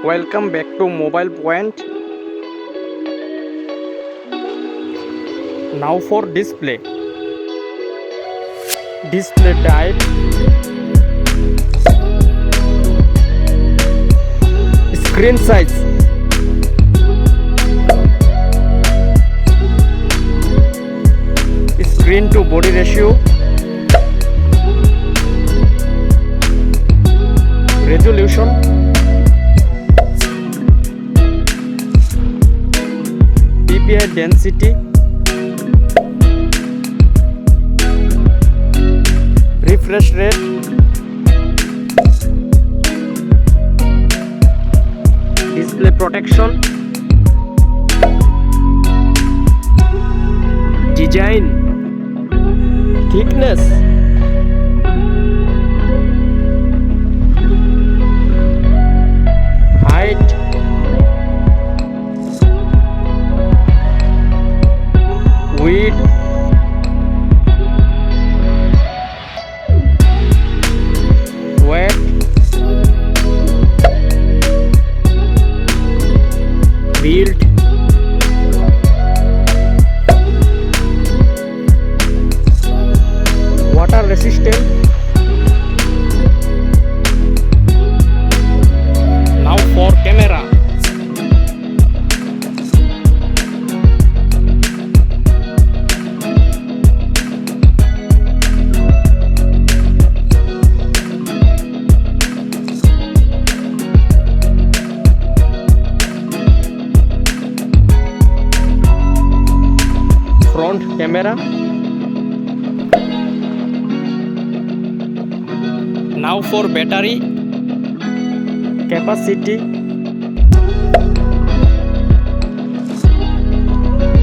Welcome back to Mobile Point. Now for display. Display type. Screen size. Screen to body ratio. Resolution. PPI density. Refresh rate. Display protection. Design. Thickness. Height. Width. Weight. Build. Water resistant. Now for camera. Front camera. Now for battery capacity,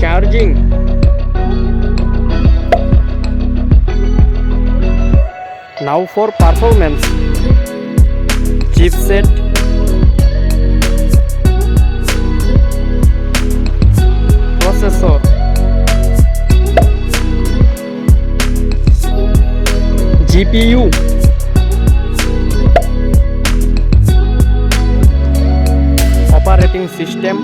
charging, now for performance, chipset, processor, GPU, operating system,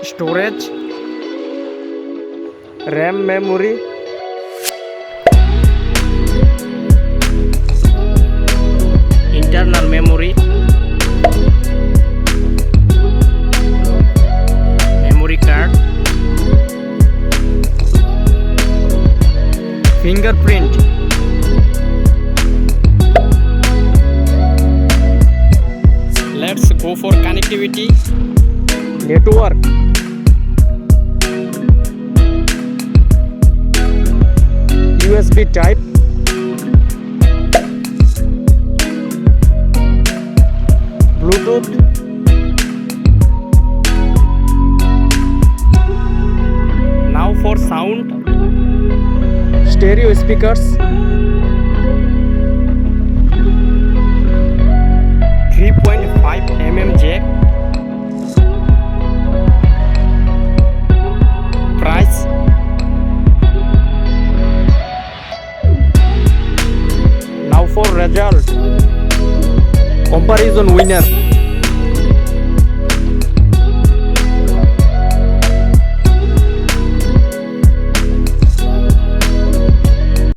storage, RAM memory, internal memory, memory card, fingerprint. Let's go for connectivity. Network. USB type. Bluetooth. Now for sound. Stereo speakers. 3.5 mm jack. Price. Now for result. Comparison winner.